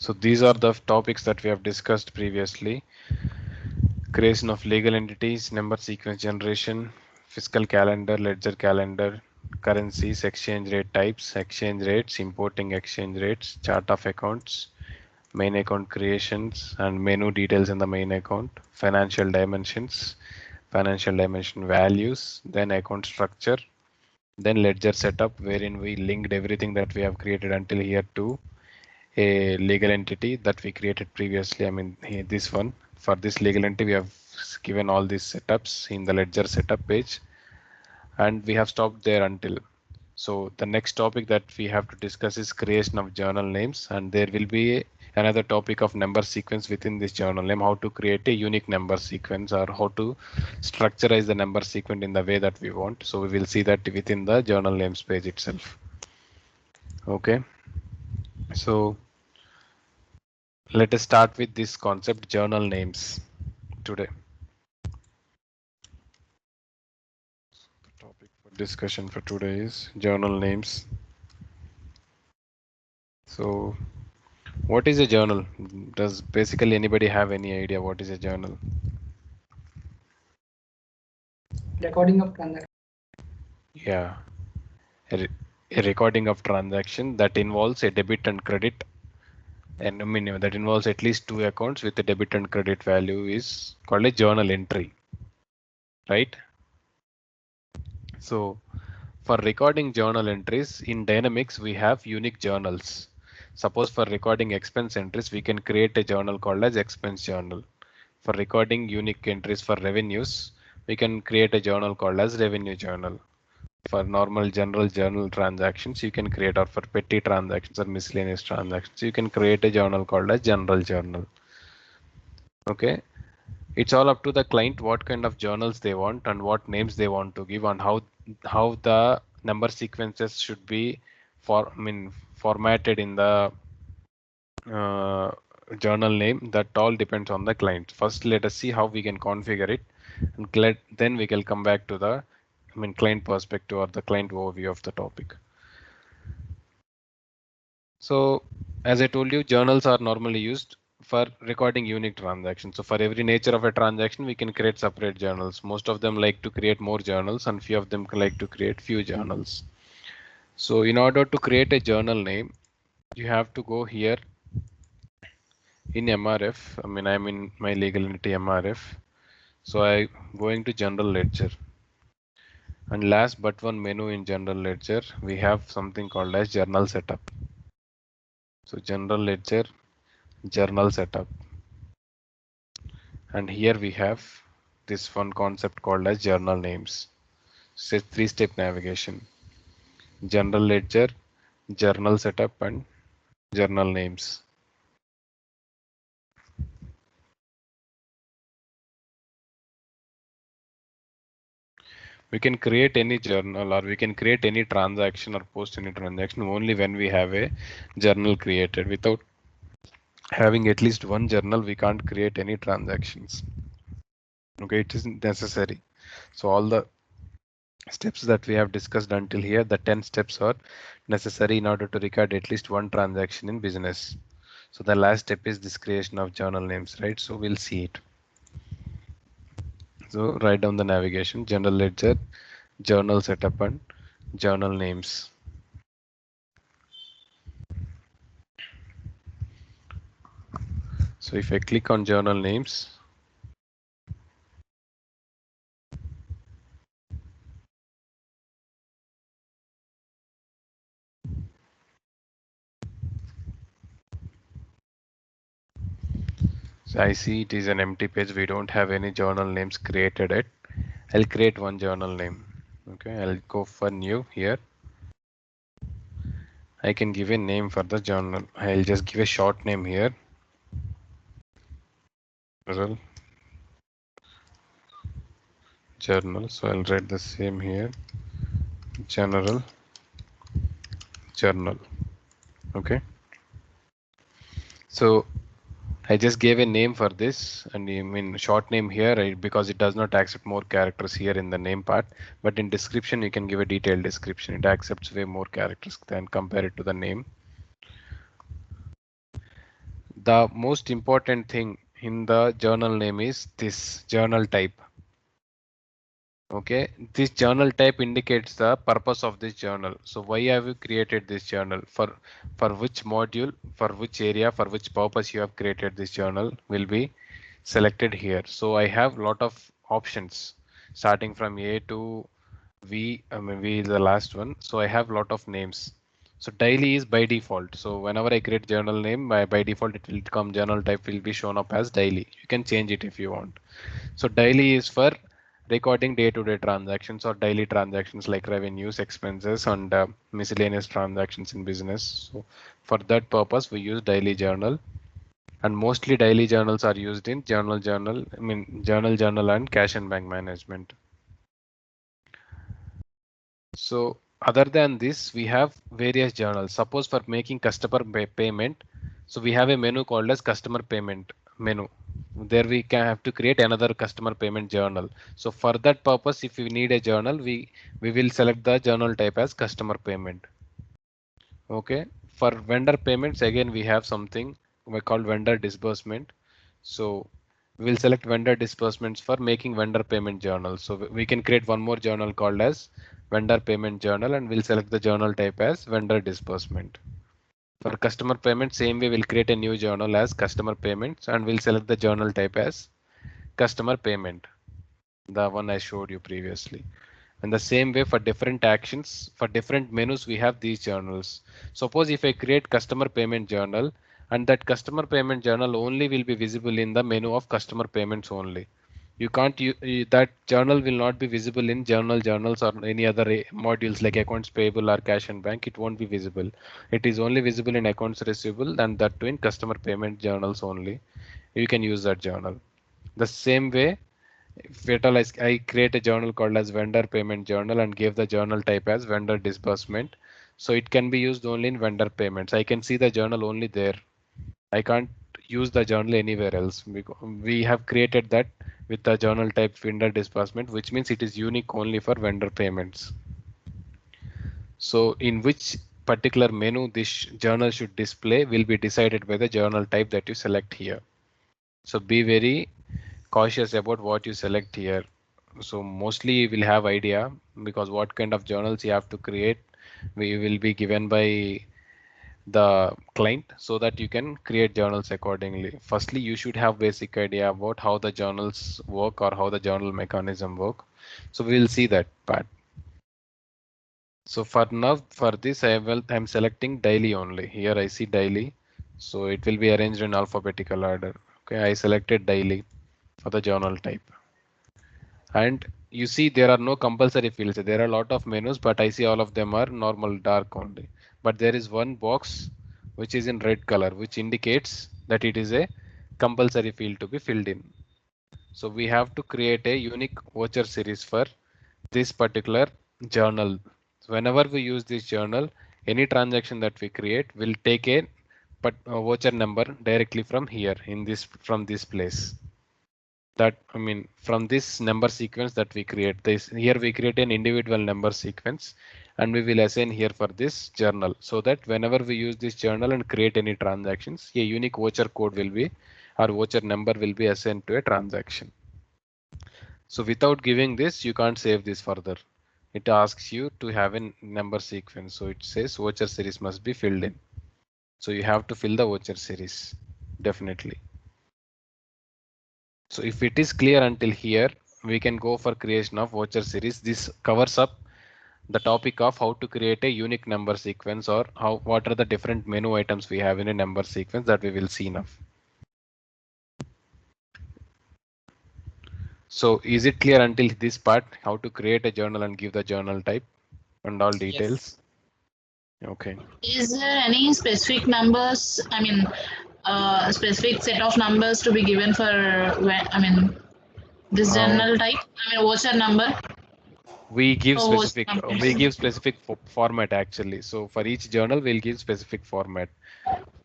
So these are the topics that we have discussed previously. Creation of legal entities, number sequence generation, fiscal calendar, ledger calendar, currencies, exchange rate types, exchange rates, importing exchange rates, chart of accounts, main account creations and menu details in the main account, financial dimensions, financial dimension values, then account structure, then ledger setup wherein we linked everything that we have created until here to a legal entity that we created previously. I mean, this one for this legal entity, we have given all these setups in the ledger setup page, and we have stopped there until. So the next topic that we have to discuss is creation of journal names, and there will be another topic of number sequence within this journal name, how to create a unique number sequence or how to structureize the number sequence in the way that we want. So we will see that within the journal names page itself. Okay, so let us start with this concept journal names today. The topic for discussion for today is journal names. So what is a journal? Does basically anybody have any idea what is a journal? Recording of transaction. Yeah, a recording of transaction that involves a debit and credit, and I mean that involves at least two accounts with a debit and credit value is called a journal entry, right? So for recording journal entries in Dynamics, we have unique journals. Suppose for recording expense entries, we can create a journal called as expense journal. For recording unique entries for revenues, we can create a journal called as revenue journal. For normal general journal transactions, you can create, or for petty transactions or miscellaneous transactions, you can create a journal called as general journal. Okay, it's all up to the client what kind of journals they want and what names they want to give and how the number sequences should be formatted in the uh, journal name. That all depends on the client. First, let us see how we can configure it, and then we can come back to the client perspective or the client overview of the topic. So as I told you, journals are normally used for recording unique transactions. So for every nature of a transaction, we can create separate journals. Most of them like to create more journals and few of them like to create few journals. So in order to create a journal name, you have to go here in MRF. I'm in my legal entity MRF. So I going to general ledger. And last but one menu in general ledger, we have something called as journal setup. So general ledger, journal setup. And here we have this one concept called as journal names. So three-step navigation, general ledger, journal setup and journal names. We can create any journal or we can create any transaction or post any transaction only when we have a journal created. Without having at least one journal, we can't create any transactions. Okay, it isn't necessary. So all the steps that we have discussed until here, the 10 steps are necessary in order to record at least one transaction in business. So the last step is this creation of journal names, right? So we'll see it. So write down the navigation, general ledger, journal setup and journal names. So if I click on journal names, so I see it is an empty page. We don't have any journal names created yet. I'll create one journal name. Okay, I'll go for new here. I can give a name for the journal. I'll just give a short name here. Journal. So I'll write the same here. General journal. Okay. So I just gave a name for this, and short name here because it does not accept more characters here in the name part. But in description, you can give a detailed description. It accepts way more characters than compared to the name. The most important thing in the journal name is this journal type. Okay, this journal type indicates the purpose of this journal. So why have you created this journal? For which module, for which area, for which purpose you have created this journal will be selected here. So I have lot of options starting from A to V. I mean V is the last one. So I have lot of names. So daily is by default. So whenever I create journal name by default it will come journal type will be shown up as daily. You can change it if you want. So daily is for recording day-to-day transactions or daily transactions like revenues, expenses, and miscellaneous transactions in business. So for that purpose, we use daily journal, and mostly daily journals are used in journal and cash and bank management. So other than this, we have various journals. Suppose for making customer payment, so we have a menu called as customer payment menu. There we can have to create another customer payment journal. So for that purpose, if we need a journal, we will select the journal type as customer payment. Okay. For vendor payments, again we have something we call vendor disbursement. So we will select vendor disbursements for making vendor payment journal. So we can create one more journal called as vendor payment journal, and we'll select the journal type as vendor disbursement. For customer payment, same way we'll create a new journal as customer payments, and we'll select the journal type as customer payment, the one I showed you previously. And the same way for different actions, for different menus, we have these journals. Suppose if I create customer payment journal, and that customer payment journal only will be visible in the menu of customer payments only. You can't, that journal will not be visible in journals or any other modules like accounts payable or cash and bank. It won't be visible. It is only visible in accounts receivable, and that too in customer payment journals only. You can use that journal. The same way, if at all I create a journal called as vendor payment journal and give the journal type as vendor disbursement. So it can be used only in vendor payments. I can see the journal only there. I can't use the journal anywhere else. We have created that with the journal type vendor disbursement, which means it is unique only for vendor payments. So in which particular menu this journal should display will be decided by the journal type that you select here. So be very cautious about what you select here. So mostly you will have idea because what kind of journals you have to create we will be given by the client so that you can create journals accordingly. Firstly, you should have basic idea about how the journals work or how the journal mechanism work. So we will see that part. So for now, for this, I'm selecting daily only. Here I see daily. So it will be arranged in alphabetical order. Okay, I selected daily for the journal type. And you see there are no compulsory fields. There are a lot of menus, but I see all of them are normal dark only. But there is one box which is in red color, which indicates that it is a compulsory field to be filled in. So we have to create a unique voucher series for this particular journal. So whenever we use this journal, any transaction that we create will take a voucher number directly from here in this from this place. That from this number sequence that we create, this here we create an individual number sequence and we will assign here for this journal, so that whenever we use this journal and create any transactions, a unique voucher code will be or voucher number will be assigned to a transaction. So without giving this, you can't save this further. It asks you to have a number sequence, so it says voucher series must be filled in. So you have to fill the voucher series definitely. So if it is clear until here, we can go for creation of voucher series. This covers up the topic of how to create a unique number sequence or what are the different menu items we have in a number sequence that we will see now. So is it clear until this part how to create a journal and give the journal type and all details? Yes. Okay. Is there any specific numbers? Specific set of numbers to be given for this Uh, general type. Voucher number we give for voucher specific numbers. format actually. So for each journal we'll give specific format.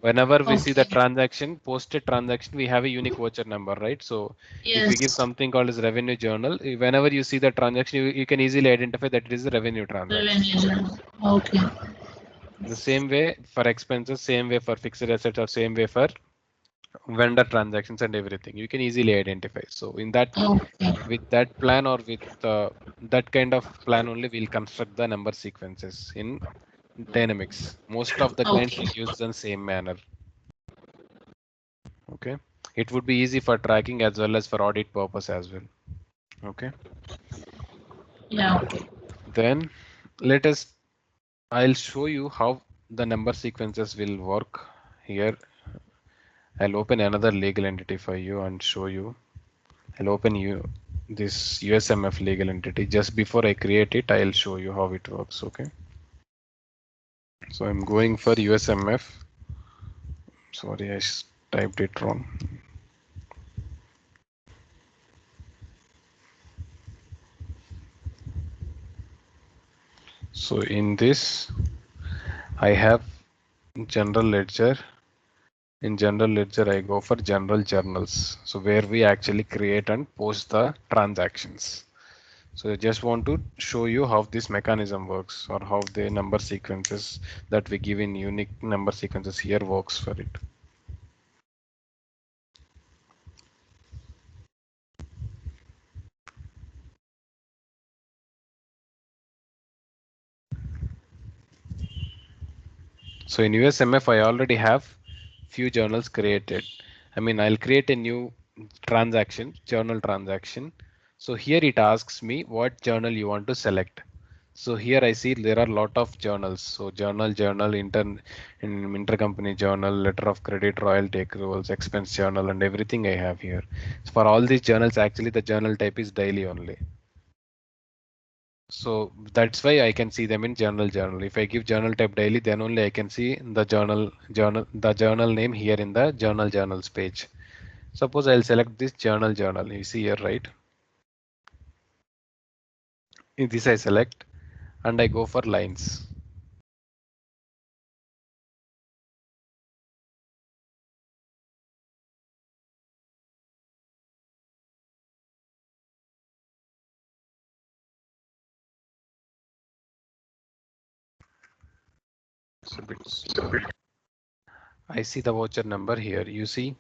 Whenever we see the Okay. transaction, posted transaction, we have a unique voucher number, right? So if we give Yes. something called as revenue journal, whenever you see the transaction, you can easily identify that it is a revenue transaction. Revenue journal. Okay. The same way for expenses, same way for fixed assets, or same way for vendor transactions and everything. You can easily identify. So in that, Okay. with that plan or with that kind of plan only, we'll construct the number sequences in Dynamics. Most of the clients Okay. will use the same manner. Okay. It would be easy for tracking as well as for audit purpose as well. Okay. Yeah. Okay. Then I'll show you how the number sequences will work here. I'll open another legal entity for you and show you. I'll open this USMF legal entity. Just before I create it, I'll show you how it works. Okay. So I'm going for USMF. Sorry, I typed it wrong. So in this, I have general ledger. In general ledger, I go for general journals. So where we actually create and post the transactions. So I just want to show you how this mechanism works, or how the number sequences that we give in unique number sequences here works for it. So in USMF, I already have few journals created. I mean, I'll create a new journal transaction. So here it asks me what journal you want to select. So here I see there are a lot of journals. So journal, intercompany journal, letter of credit, royalty accruals, expense journal, and everything I have here. So for all these journals, actually the journal type is daily only. So that's why I can see them in journal. If I give journal type daily, then only I can see the journal name here in the journals page. Suppose I'll select this journal. You see here, right? In this I select and I go for lines. It's a bit slow. I see the voucher number here. You see,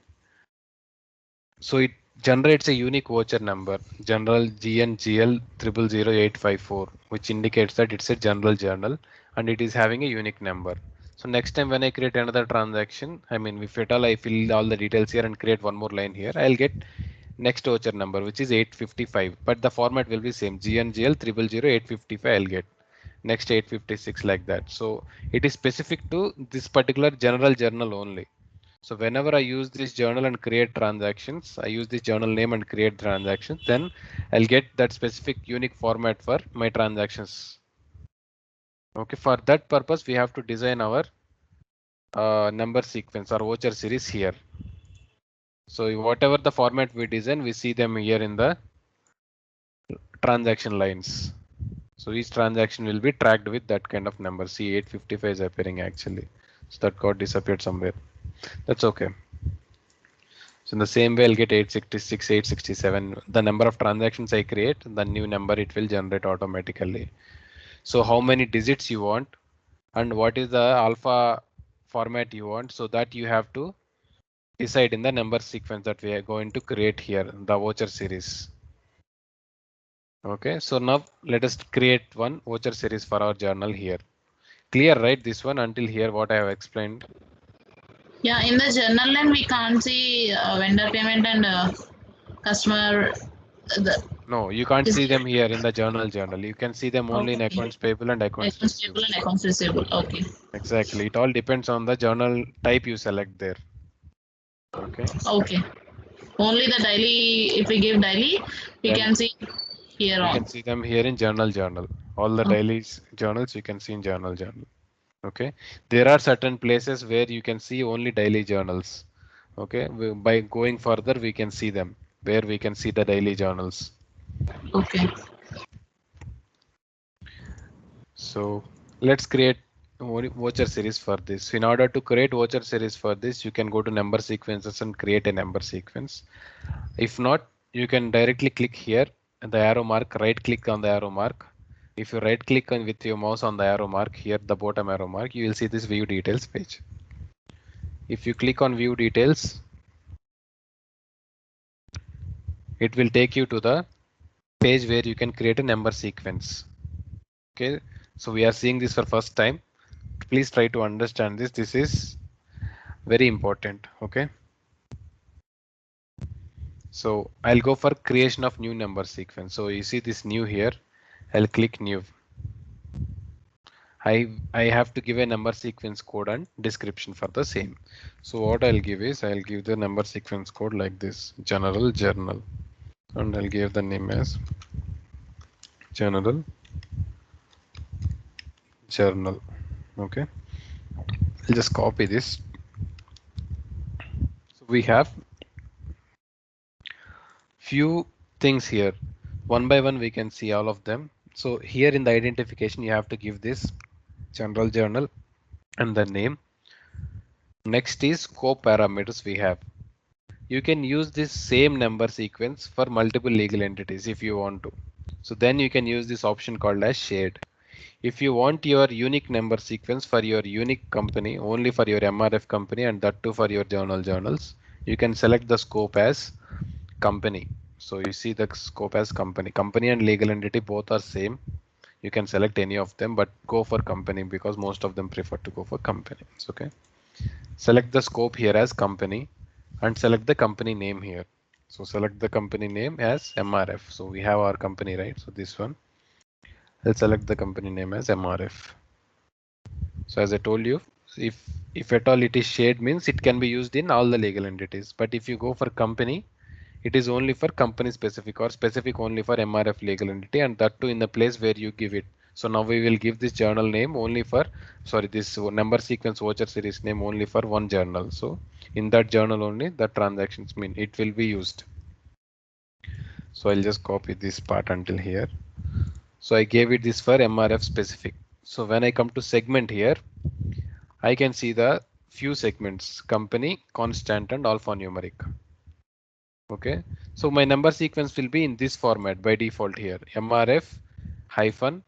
so it generates a unique voucher number, general GNGL 000854, which indicates that it's a general journal and it is having a unique number. So next time when I create another transaction, I mean, if at all I fill all the details here and create one more line here, I'll get next voucher number, which is 855, but the format will be same, GNGL 000855. I'll get next 856 like that. So it is specific to this particular general journal only. So whenever I use this journal and create transactions, I use this journal name and create transactions, then I'll get that specific unique format for my transactions. Okay, for that purpose, we have to design our number sequence or voucher series here. So whatever the format we design, we see them here in the transaction lines. So each transaction will be tracked with that kind of number. See, 855 is appearing actually. So that got disappeared somewhere. That's okay. So in the same way, I'll get 866, 867. The number of transactions I create, the new number it will generate automatically. So how many digits you want and what is the alpha format you want, so that you have to decide in the number sequence that we are going to create here, the voucher series. Okay, so now let us create one voucher series for our journal here. Clear, right? This one until here, what I have explained. Yeah, in the journal line we can't see vendor payment and customer. No, you can't Is see it? them here in the journal. You can see them only in Okay. accounts payable and accounts Accounts payable receivable. and accounts receivable. Okay. Exactly. It all depends on the journal type you select there. Okay. Okay. Only the daily. If we give daily, we Then can see here you on. can see them here in journal. All the Okay. daily journals you can see in journal. Okay. There are certain places where you can see only daily journals. Okay. By going further, we can see them where we can see the daily journals. Okay. So let's create voucher series for this. In order to create voucher series for this, you can go to number sequences and create a number sequence. If not, you can directly click here and the arrow mark, right click on the arrow mark. If you right click on with your mouse on the arrow mark here, the bottom arrow mark, you will see this view details page. If you click on view details, it will take you to the page where you can create a number sequence. Okay, so we are seeing this for first time. Please try to understand this. This is very important. Okay, so I'll go for creation of new number sequence. So you see this new here. I'll click new. I have to give a number sequence code and description for the same. So what I'll give is I'll give the number sequence code like this, general journal, and I'll give the name as general journal. Okay, I'll just copy this. So we have few things here. One by one we can see all of them. So here in the identification you have to give this general journal and the name. Next is scope parameters we have. You can use this same number sequence for multiple legal entities if you want to. So then you can use this option called as shared. If you want your unique number sequence for your unique company, only for your MRF company, and that too for your journals, you can select the scope as company. So you see the scope as company. Company and legal entity both are same. You can select any of them, but go for company because most of them prefer to go for company. It's okay. Select the scope here as company and select the company name here. So select the company name as MRF. So we have our company, right? So this one, I'll select the company name as MRF. So as I told you, if at all it is shared means it can be used in all the legal entities. But if you go for company, it is only for company specific or specific only for MRF legal entity, and that too in the place where you give it. So now we will give this journal name only for, sorry, this number sequence voucher series name only for one journal. So in that journal only the transactions mean it will be used. So I'll just copy this part until here. So I gave it this for MRF specific. So when I come to segment here, I can see the few segments: company, constant, and alphanumeric. Okay, so my number sequence will be in this format by default here. MRF hyphen,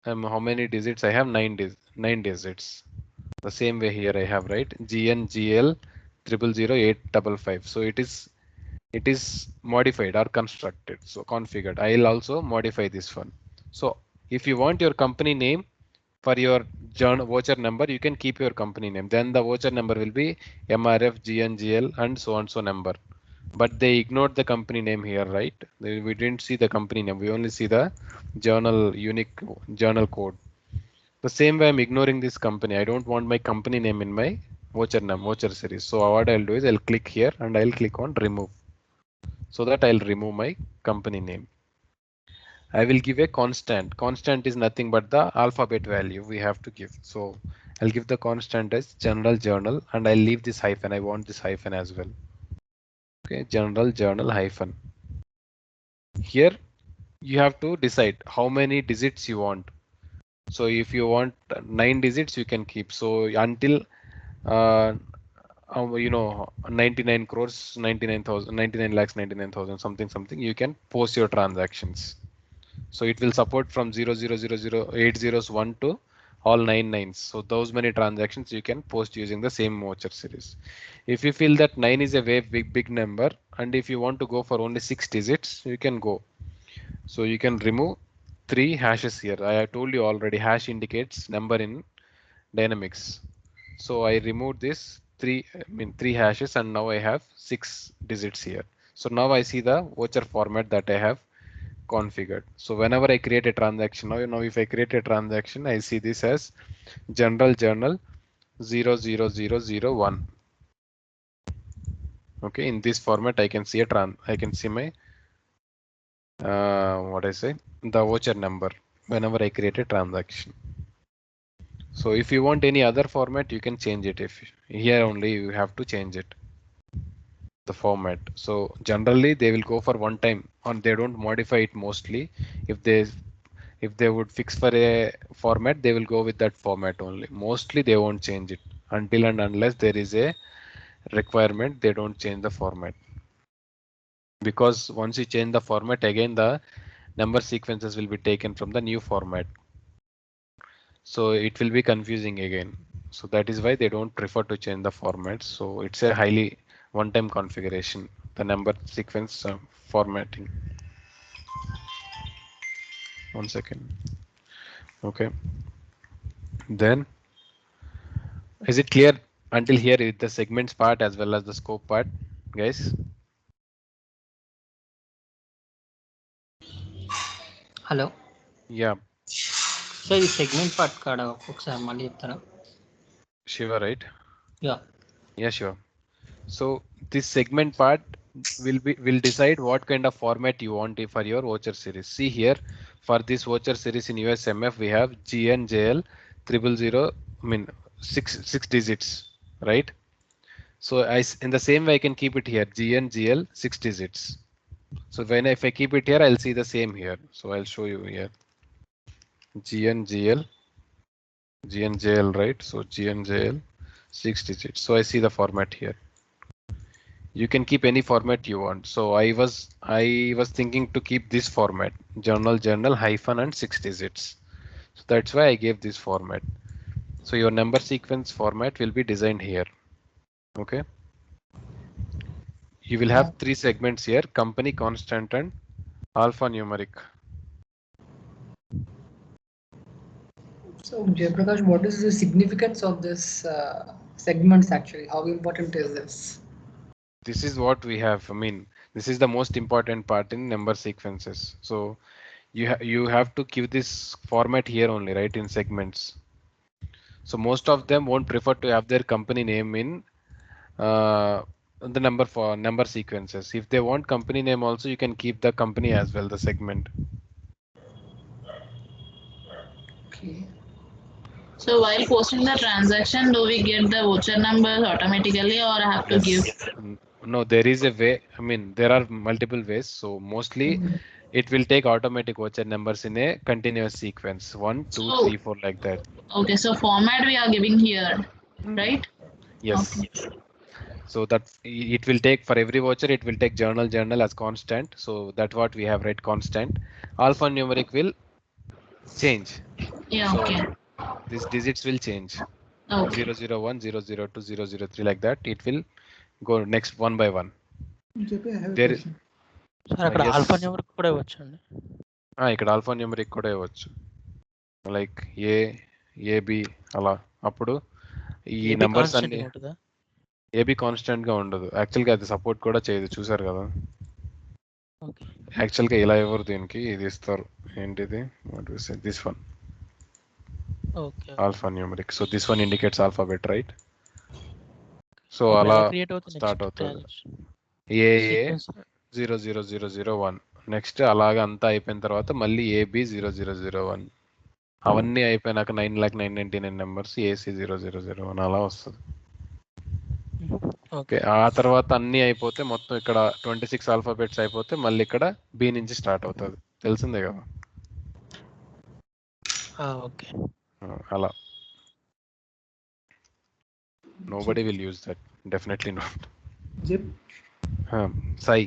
how many digits I have? 9 digits. The same way here I have, right? GNGL 000855. So it is modified or constructed, so configured. I'll also modify this one. So if you want your company name for your voucher number, you can keep your company name. Then the voucher number will be MRF, GNGL, and so on so number. But they ignored the company name here, right? We didn't see the company name. We only see the journal unique journal code. The same way I'm ignoring this company. I don't want my company name in my voucher series. So what I'll do is I'll click here and I'll click on remove, so that I'll remove my company name. I will give a constant. Constant is nothing but the alphabet value we have to give. So I'll give the constant as general journal and I'll leave this hyphen. I want this hyphen as well. Okay, general journal hyphen. Here you have to decide how many digits you want. So if you want 9 digits, you can keep. So until 99 crores, 99,000, 99 lakhs, 99,000, something, you can post your transactions. So it will support from 000080s1 to all 99s. So those many transactions you can post using the same voucher series. If you feel that 9 is a very big number, and if you want to go for only 6 digits, you can go. So you can remove 3 hashes here. I have told you already, hash indicates number in Dynamics. So I removed this 3 hashes, and now I have 6 digits here. So now I see the voucher format that I have configured. So whenever I create a transaction, now if I create a transaction, I see this as general journal 00001. Okay, in this format I can see I can see my the voucher number whenever I create a transaction. So if you want any other format, you can change it. If here only you have to change it, the format. So generally they will go for one time and they don't modify it mostly. If they would fix for a format, they will go with that format only. Mostly they won't change it until and unless there is a requirement. They don't change the format, because once you change the format again, the number sequences will be taken from the new format. So it will be confusing again. So that is why they don't prefer to change the format. So it's a highly one-time configuration. the number sequence formatting. One second. Okay. Then is it clear until here with the segments part as well as the scope part, guys? Hello Yeah, so ఇది segment part కాడ ఒకసారి మళ్ళీ చెప్తారా? Shiva, right? Yeah Yeah, sure. So this segment part will decide what kind of format you want for your voucher series. See here, for this voucher series in USMF we have GNJL 000, I mean six digits, right? So in the same way I can keep it here GNGL 6 digits. So if I keep it here, I'll see the same here. So I'll show you here GNGL, right? So GNJL 6 digits. So I see the format here. You can keep any format you want. So I was thinking to keep this format, journal hyphen and 6 digits. So that's why I gave this format. So your number sequence format will be designed here. Okay. You will have 3 segments here: company, constant, and alphanumeric. So Jayaprakash, what is the significance of this segments actually? How important is this? This is what we have. I mean, this is the most important part in number sequences. So you have to give this format here only, right, in segments. So most of them won't prefer to have their company name in the number sequences. If they want company name also, you can keep the company as well, the segment. Okay. So while posting the transaction, do we get the voucher numbers automatically, or I have to give? No, there is a way. I mean, there are multiple ways. So mostly it will take automatic voucher numbers in a continuous sequence, 1, 2, 3, 4, like that. Okay, so format we are giving here, right? Yes. Okay. So that it will take for every voucher, it will take journal as constant. So that's what we have, right? Constant. Alphanumeric will change. Yeah, So okay. these digits will change. Okay. 001, 002, 003, like that. It will go next one by one. JP, I have a There, question. Sir అక్కడ yes. Alpha numeric కూడా ఇవ్వచ్చండి? ఇక్కడ alphanumeric కూడా ఇవ్వచ్చు, like AB అలా. అప్పుడు ఈ AB numbers constant అన్ని ఉంటుందా? ఏబి కాన్స్టెంట్ గా ఉండదు. యాక్చువల్గా అది సపోర్ట్ కూడా చేయదు, చూసారు కదా. ఓకే యాక్చువల్గా ఇలా ఎవరు దీనికి ఇది ఇస్తారు, ఏంటిది, this one okay alphanumeric. So this one indicates alphabet, right? So అప్పుడు అలా ఎలా క్రియేట్ అవుతుంది స్టార్ట్ నెక్స్ట్ అవుతుంది. ట్రాన్సాక్షన్ ఏ సీక్వెన్స్? 00001. నెక్స్ట్ అలాగా అంతా అయిపోయిన తర్వాత మళ్ళీ ఏబి 0001. అవన్నీ అయిపోయినాక 9,999 నెంబర్స్ ఏసీ 0001 అలా వస్తుంది. ఓకే, ఆ తర్వాత అన్ని అయిపోతే మొత్తం ఇక్కడ 26 ఆల్ఫాబెట్స్ అయిపోతే మళ్ళీ ఇక్కడ బి నుంచి స్టార్ట్ అవుతుంది, తెలిసిందే కదా. ఓకే అలా nobody will use that, definitely not. జెప్ సాయి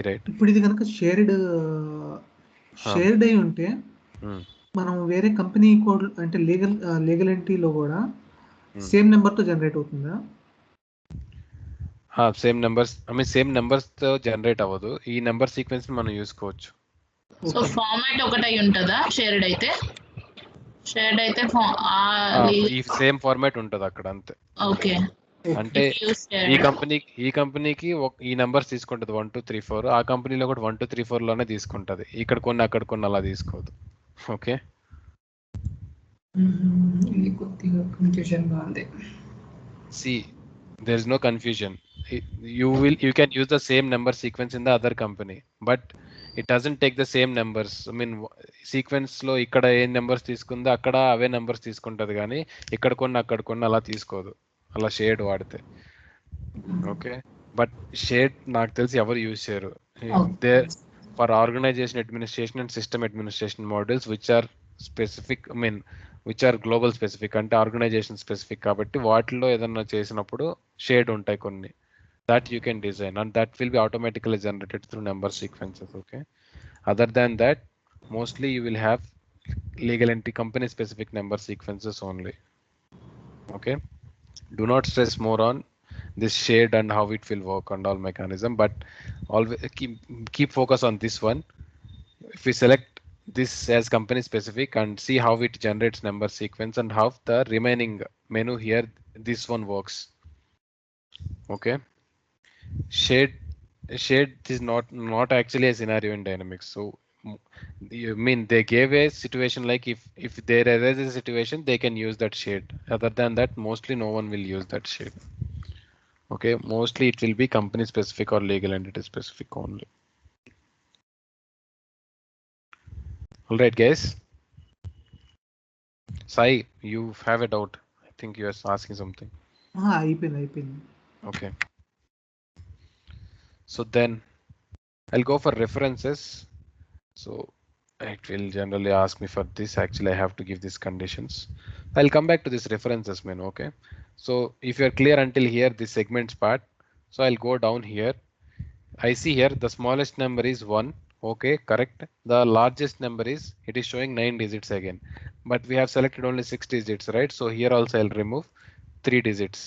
రైట్. ఇప్పుడు ఇది కనుక షేర్డ్ అయి ఉంటే మనం వేరే కంపెనీ కోడ్ అంటే లీగల్ ఎంట్రీలో కూడా సేమ్ నెంబర్ తో జనరేట్ అవుతుందా? Same numbers, I mean same numbers తో జనరేట్ అవ్వదు. ఈ నెంబర్ సీక్వెన్స్ మనం చూసుకోవచ్చు. సో ఫార్మాట్ ఒకటి అయి ఉంటుందా షేర్డ్ అయితే? షేర్డ్ అయితే ఈ సేమ్ ఫార్మాట్ ఉంటుంది అక్కడ, అంతే. ఓకే. అంటే ఈ కంపెనీకి ఈ నంబర్స్ తీసుకుంటది 1 2 3 4, ఆ కంపెనీలో కూడా 1 2 3 4 లోనే తీసుకుంటది. ఇక్కడ కొన్ని అక్కడ కొన్ని అలా తీసుకోదు. ఓకే, ఇది కొద్దిగా కన్ఫ్యూజన్ గా ఉంది. see, there is no confusion. You can use the same number sequence in the other company, but it doesn't take the same numbers. I mean, sequence లో ఇక్కడ ఏ నెంబర్స్ తీసుకుందో అక్కడ అవే నెంబర్స్ తీసుకుంటది, కానీ ఇక్కడ కొన్ని అక్కడ కొన్ని అలా తీసుకోదు, అలా షేడ్ వాడితే. ఓకే, బట్ షేడ్ నాకు తెలిసి ఎవరు యూజ్ చేయరు. Therefore organization administration and system administration models which are specific, I mean which are global specific, అంటే ఆర్గనైజేషన్ స్పెసిఫిక్ కాబట్టి వాటిలో ఏదన్నా చేసినప్పుడు షేడ్ ఉంటాయి కొన్ని. that you can design and that will be automatically generated through number sequences. Okay, other than that, mostly you will have legal entity company specific number sequences only. Okay, do not stress more on this shade and how it will work and all mechanism, but always keep focus on this one. If we select this as company specific and see how it generates number sequence and how the remaining menu here, this one works. Okay. Shade is not actually a scenario in Dynamics. So you mean they gave a situation like if there is a situation, they can use that shade. Other than that, mostly no one will use that shade. Okay, mostly it will be company specific or legal entity specific only. All right, guys. Sai, you have a doubt. I think you are asking something. అయిపోయింది. Okay. So then I'll go for references. So it will generally ask me for this. Actually, I have to give these conditions. I'll come back to this references menu. Okay. So if you're clear until here, this segments part. So I'll go down here. I see here the smallest number is 1. Okay, correct. The largest number is, it is showing 9 digits again, but we have selected only 6 digits, right? So here also I'll remove 3 digits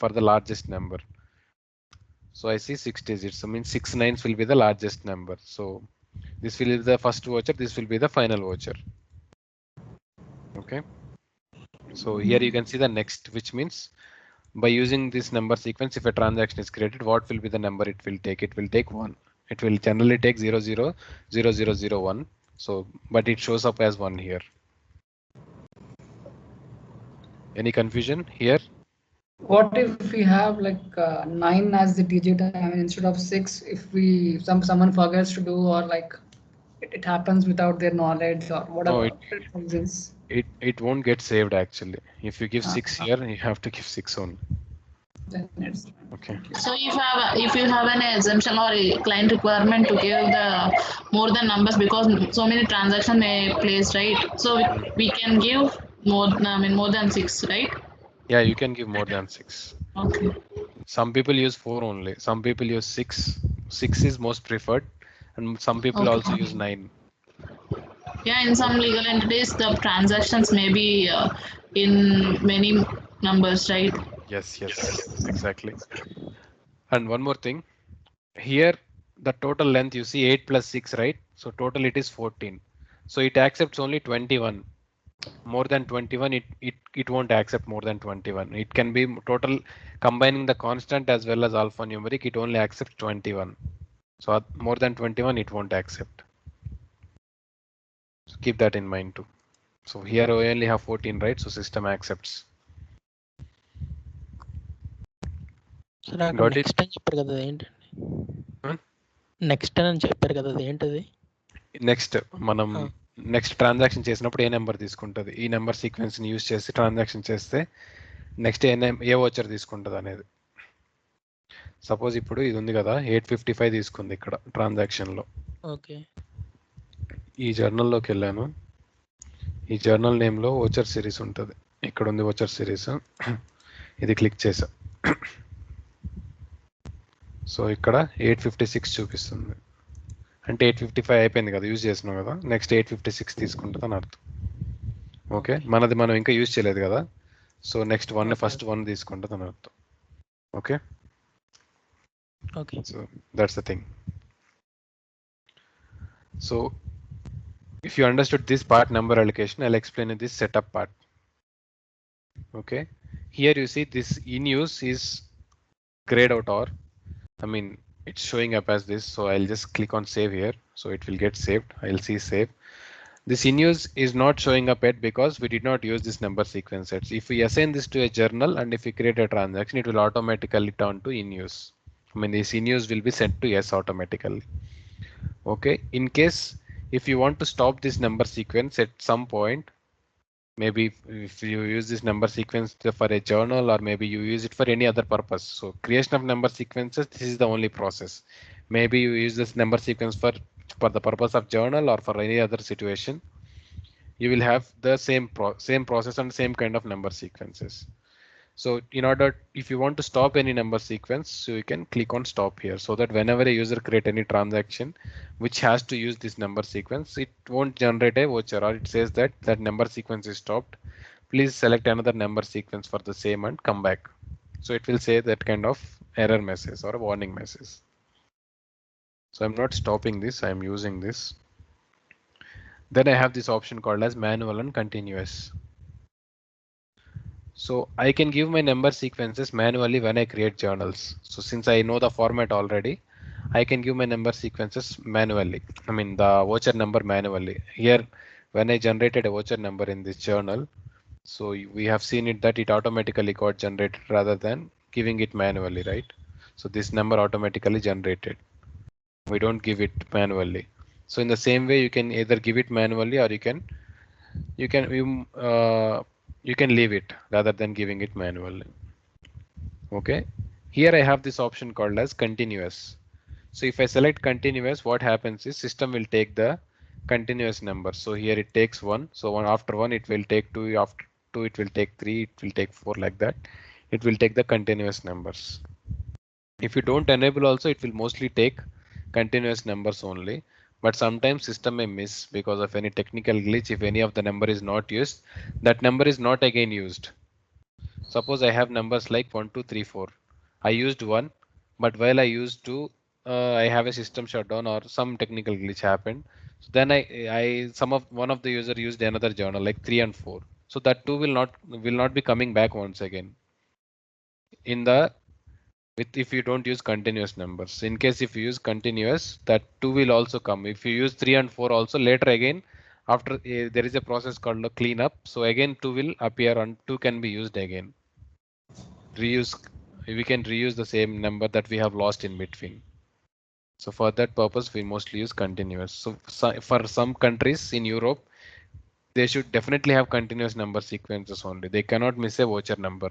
for the largest number. So I see 6 digits. So means 6 nines will be the largest number. So this will be the first voucher. This will be the final voucher. Okay. So here you can see the next, which means by using this number sequence, if a transaction is created, what will be the number it will take? It will take 1. It will generally take 000001. So, but it shows up as 1 here. Any confusion here? What if we have like 9 as the digit, I mean, instead of 6, if we someone forgets to do, or like it happens without their knowledge or whatever reasons? It won't get saved actually. If you give 6 here, you have to give 6 only. Then it's Okay. So if you have an assumption or a client requirement to give the more than numbers, because so many transactions may place, right? So we can give more than 6, right? Yeah, you can give more than 6. Okay. Some people use 4 only. Some people use 6. 6 is most preferred, and some people also use 9. Yeah, in some legal entities, the transactions may be in many numbers, right? Yes, exactly. And one more thing, here the total length you see 8 plus 6, right? So total it is 14. So it accepts only 21. More than 21, it won't accept more than 21. It can be total combining the constant as well as alphanumeric. It only accepts 21. So more than 21, it won't accept. So keep that in mind too. So here we only have 14, right? So system accepts. సరే అక్కడ next అని చెప్పారు కదా ఏంటండి? Next అని చెప్పారు కదా అది ఏంటది? నెక్స్ట్ మనం నెక్స్ట్ ట్రాన్సాక్షన్ చేసినప్పుడు ఏ నెంబర్ తీసుకుంటుంది, ఈ నెంబర్ సీక్వెన్స్ ని యూజ్ చేసి ట్రాన్సాక్షన్ చేస్తే నెక్స్ట్ ఏ వోచర్ తీసుకుంటుంది అనేది. సపోజ్ ఇప్పుడు ఇది ఉంది కదా 855 తీసుకుంది ఇక్కడ ట్రాన్సాక్షన్ లో. ఓకే. ఈ జర్నల్లోకి వెళ్ళాను. ఈ జర్నల్ నేమ్ లో వోచర్ సిరీస్ ఉంటుంది. ఇక్కడ ఉంది వోచర్ సిరీస్. ఇది క్లిక్ చేసా. సో ఇక్కడ 856 చూపిస్తుంది. అంటే 855 అయిపోయింది కదా, యూజ్ చేసినాం కదా, నెక్స్ట్ 856 తీసుకుంటుంది అని అర్థం. ఓకే, మనది మనం ఇంకా యూజ్ చేయలేదు కదా, సో నెక్స్ట్ ఫస్ట్ 1 తీసుకుంటుంది అని అర్థం. Okay, so that's the thing. So if you understood this part, number allocation, I'll explain in this setup part. Okay, here you see this in use is grayed out, or I mean it's showing up as this, so I'll just click on save here, so it will get saved. I'll see save. This in use is not showing up yet because we did not use this number sequence sets. If we assign this to a journal and if we create a transaction, it will automatically turn to in use. I mean this in use will be set to yes automatically. Okay, in case if you want to stop this number sequence at some point, maybe if you use this number sequence for a journal or maybe you use it for any other purpose. So creation of number sequences, this is the only process. Maybe you use this number sequence for the purpose of journal or for any other situation. You will have the same process and same kind of number sequences. So in order, if you want to stop any number sequence, so you can click on stop here, so that whenever a user create any transaction which has to use this number sequence, it won't generate a voucher, or it says that number sequence is stopped. Please select another number sequence for the same and come back. So it will say that kind of error message or a warning message. So I'm not stopping this, I'm using this. Then I have this option called as manual and continuous. So I can give my number sequences manually when I create journals. So since I know the format already, I can give my number sequences manually. I mean the voucher number manually. Here, when I generated a voucher number in this journal, so we have seen it that it automatically got generated rather than giving it manually, right? So this number automatically generated. We don't give it manually. So in the same way, you can either give it manually or you can you can leave it rather than giving it manually. Okay. Here I have this option called as continuous. So if I select continuous, what happens is system will take the continuous number. So here it takes one. So one after one, it will take two. After two, it will take three. It will take four, like that. It will take the continuous numbers. If you don't enable also, it will mostly take continuous numbers only. But sometimes system may miss because of any technical glitch. If any of the number is not used, that number is not again used. Suppose I have numbers like 1, 2, 3, 4. I used one, but while I used two, I have a system shutdown or some technical glitch happened. So then one of the user used another journal like 3 and 4. So that two will not be coming back once again. In the if you don't use continuous numbers. In case if you use continuous, that 2 will also come. If you use 3 and 4 also, later again, after there is a process called a cleanup. So again 2 will appear and 2 can be used again. We can reuse the same number that we have lost in between. So for that purpose, we mostly use continuous. So for some countries in Europe, they should definitely have continuous number sequences only. They cannot miss a voucher number.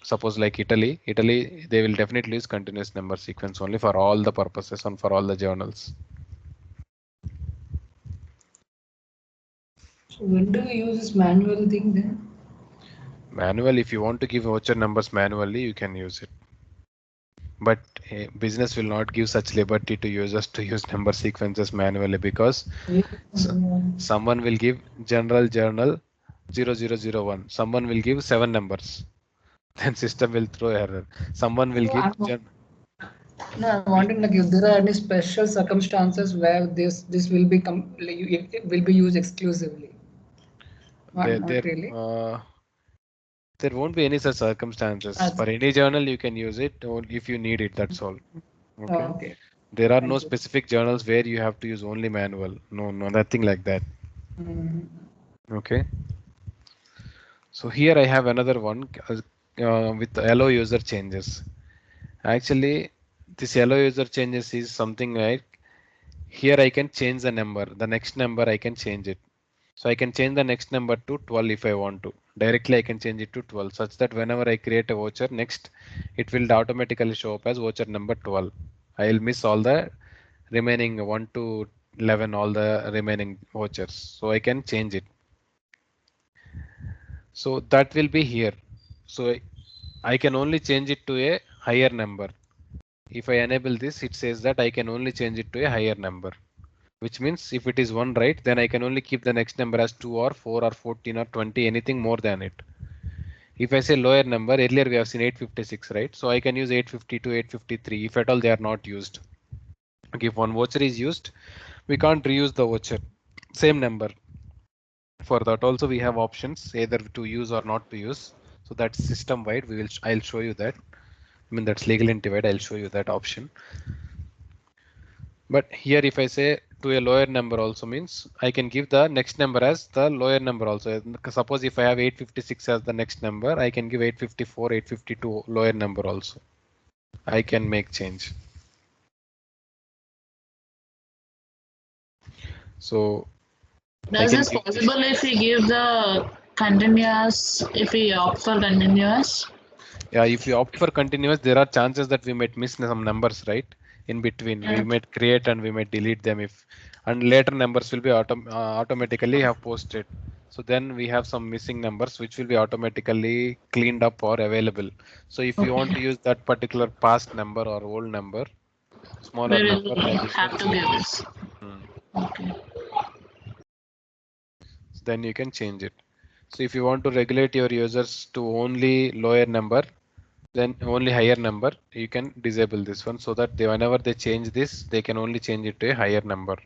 Suppose like Italy, they will definitely use continuous number sequence only for all the purposes and for all the journals. So when do we use this manual thing then? Manual, if you want to give voucher numbers manually, you can use it. But business will not give such liberty to users to use number sequences manually because someone will give general journal 0001. Someone will give 7 numbers. Then system will throw error. Someone will give. No, I'm wondering like if there are any special circumstances where this will be it will be used exclusively. Not really. There won't be any such circumstances. For any journal, you can use it if you need it. That's all. Okay. There are no specific journals where you have to use only manual. No, nothing like that. Okay. So here I have another one with allow user changes. Actually, this allow user changes is something like here I can change the number. The next number I can change it. So I can change the next number to 12 if I want to. Directly I can change it to 12 such that whenever I create a voucher next, it will automatically show up as voucher number 12. I will miss all the remaining 1 to 11, all the remaining vouchers. So I can change it. So that will be here. So I can only change it to a higher number. If I enable this, it says that I can only change it to a higher number. Which means if it is 1 right, then I can only keep the next number as 2 or 4 or 14 or 20, anything more than it. If I say lower number, earlier we have seen 856, right? So I can use 852, 853 if at all they are not used. Okay, if one voucher is used, we can't reuse the voucher. Same number. For that also we have options either to use or not to use. So that's system wide. I'll show you that. I mean that's legal entity wide. I'll show you that option. But here if I say to a lower number also means I can give the next number as the lower number also. Suppose if I have 856 as the next number, I can give 854, 852 lower number also. I can make change. So does this possible if we give the continuous, if we opt for continuous? Yeah, if we opt for continuous, there are chances that we might miss some numbers, right? In between, we might create and we might delete them and later numbers will be automatically have posted. So then we have some missing numbers which will be automatically cleaned up or available. So if you want to use that particular past number or old number, smaller number, then you have to give this. Okay. So then you can change it. So if you want to regulate your users to only lower number, then only higher number you can disable this one, so that whenever they change this, they can only change it to a higher number.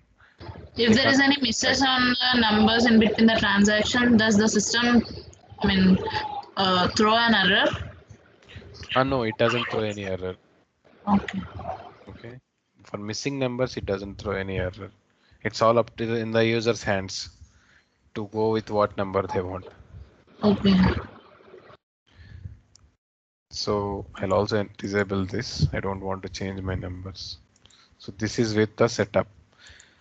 If there is any misses on the numbers in between the transaction, does the system, throw an error? No, it doesn't throw any error. Okay. Okay, for missing numbers, it doesn't throw any error. It's all up to in the user's hands to go with what number they want. Okay. So I'll also disable this. I don't want to change my numbers. So this is with the setup.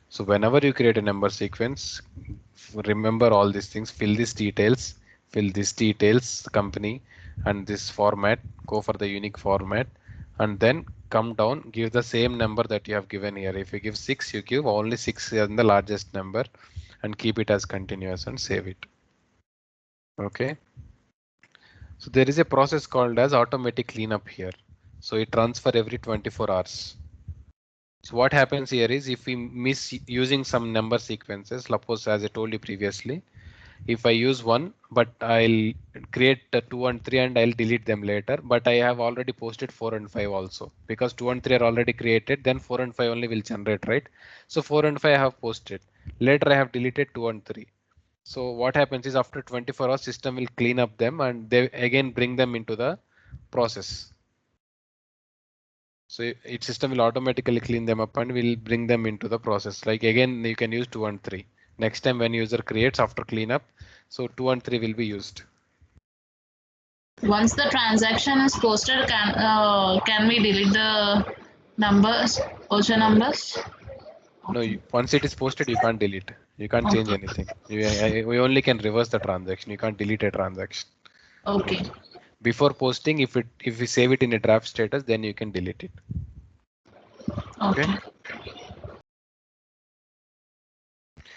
So whenever you create a number sequence, remember all these things, fill these details, the company and this format, go for the unique format, and then come down, give the same number that you have given here. If you give 6, you give only 6 as the largest number and keep it as continuous and save it. Okay. So there is a process called as automatic cleanup here. So it runs for every 24 hours. So what happens here is if we miss using some number sequences, suppose as I told you previously, if I use 1, but I'll create 2 and 3 and I'll delete them later, but I have already posted 4 and 5 also, because 2 and 3 are already created, then 4 and 5 only will generate, right? So 4 and 5 I have posted. Later I have deleted 2 and 3. So what happens is after 24 hours, system will clean up them and they again bring them into the process. So its system will automatically clean them up and will bring them into the process. Like again, you can use 2 and 3. Next time when user creates after cleanup, so 2 and 3 will be used. Once the transaction is posted, can we delete the numbers, voucher numbers? No, once it is posted, you can't delete. You can't change anything. We only can reverse the transaction. You can't delete a transaction. Okay. Before posting, if we save it in a draft status, then you can delete it. Okay.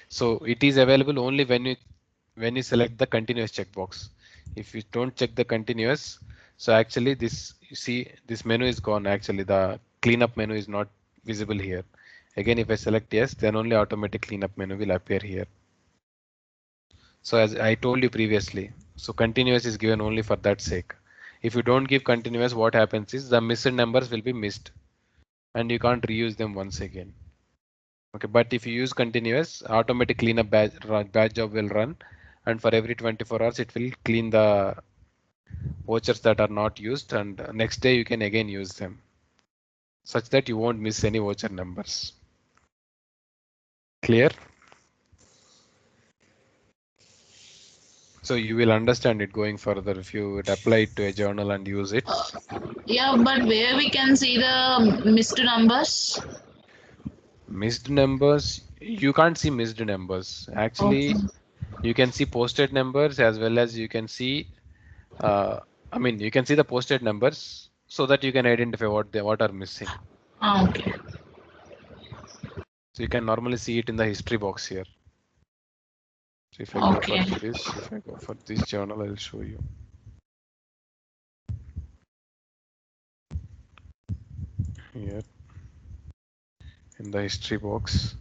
So it is available only when you select the continuous checkbox. If you don't check the continuous, so actually this, you see this menu is gone. Actually the cleanup menu is not visible here. Again, if I select yes, then only automatic cleanup menu will appear here. So as I told you previously, so continuous is given only for that sake. If you don't give continuous, what happens is the missed numbers will be missed and you can't reuse them once again. Okay, but if you use continuous, automatic cleanup batch job will run, and for every 24 hours it will clean the vouchers that are not used, and next day you can again use them, such that you won't miss any voucher numbers. Clear? So you will understand it going further if you apply it to a journal and use it. Yeah, but where we can see the missed numbers? Missed numbers, you can't see missed numbers. Actually, you can see posted numbers as well as you can see, you can see the posted numbers so that you can identify what are missing. Okay. So you can normally see it in the history box here. So if I go for this journal, I'll show you. Here in the history box,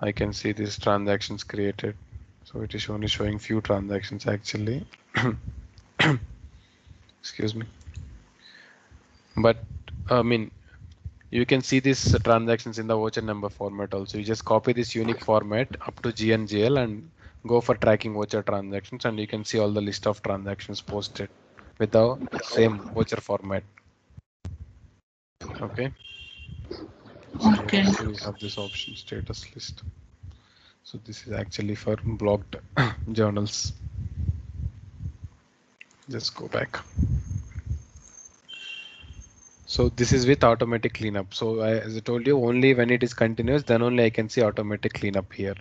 I can see these transactions created. So it is only showing few transactions actually. Excuse me. But you can see these transactions in the voucher number format also. You just copy this unique format up to GNGL and go for tracking voucher transactions, and you can see all the list of transactions posted with the same voucher format. Okay. Okay. So we have this option status list. So this is actually for blocked journals. Just go back. So this is with automatic cleanup. So as I told you, only when it is continuous, then only I can see automatic cleanup here.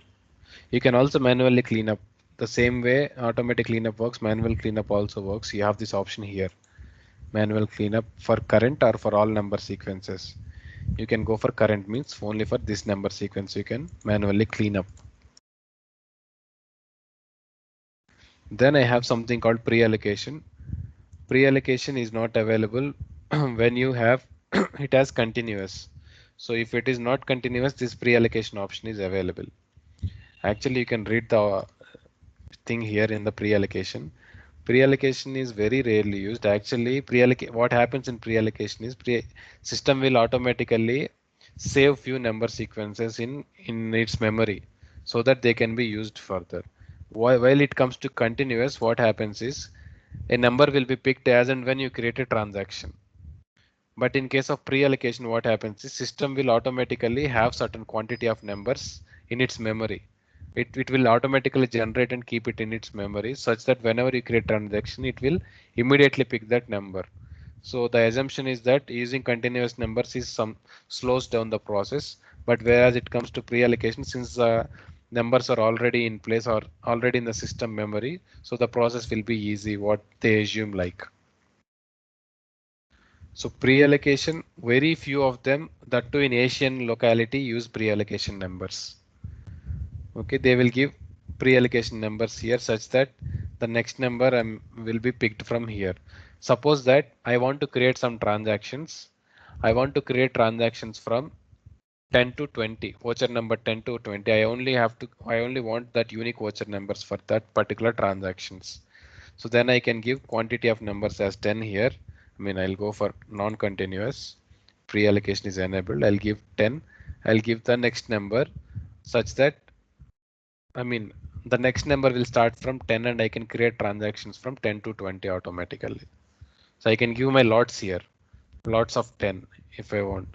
You can also manually clean up the same way automatic cleanup works. Manual cleanup also works. You have this option here, manual cleanup for current or for all number sequences. You can go for current, means only for this number sequence you can manually clean up. Then I have something called pre-allocation. Pre-allocation is not available when you have it as continuous. So if it is not continuous, this pre-allocation option is available. Actually, you can read the thing here in the pre-allocation. Pre-allocation is very rarely used. Actually, what happens in pre-allocation is system will automatically save few number sequences in its memory so that they can be used further. While it comes to continuous, what happens is a number will be picked as and when you create a transaction. But in case of pre-allocation, what happens is system will automatically have certain quantity of numbers in its memory. It will automatically generate and keep it in its memory such that whenever you create transaction, it will immediately pick that number. So the assumption is that using continuous numbers is slows down the process. But whereas it comes to pre-allocation, since the numbers are already in place or already in the system memory, so the process will be easy. What they assume like. So pre-allocation, very few of them, that too in Asian locality, use pre-allocation numbers. Okay, they will give pre-allocation numbers here such that the next number will be picked from here. Suppose that I want to create some transactions. I want to create transactions from 10 to 20, voucher number 10 to 20. I only want that unique voucher numbers for that particular transactions. So then I can give quantity of numbers as 10 here. I mean, I'll go for non-continuous. Pre-allocation is enabled. I'll give 10. I'll give the next number such that, I mean, the next number will start from 10 and I can create transactions from 10 to 20 automatically. So I can give my lots here, lots of 10 if I want.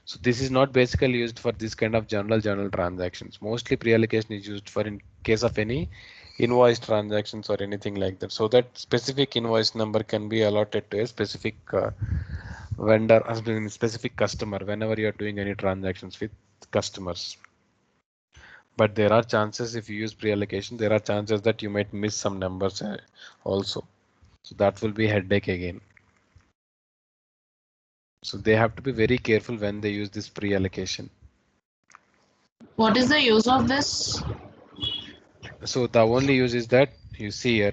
So this is not basically used for this kind of general transactions. Mostly pre-allocation is used for in case of any invoice transactions or anything like that. So that specific invoice number can be allotted to a specific vendor, as in specific customer whenever you are doing any transactions with customers. But there are chances if you use pre-allocation, there are chances that you might miss some numbers also. So that will be headache again. So they have to be very careful when they use this pre-allocation. What is the use of this? So the only use is that you see here,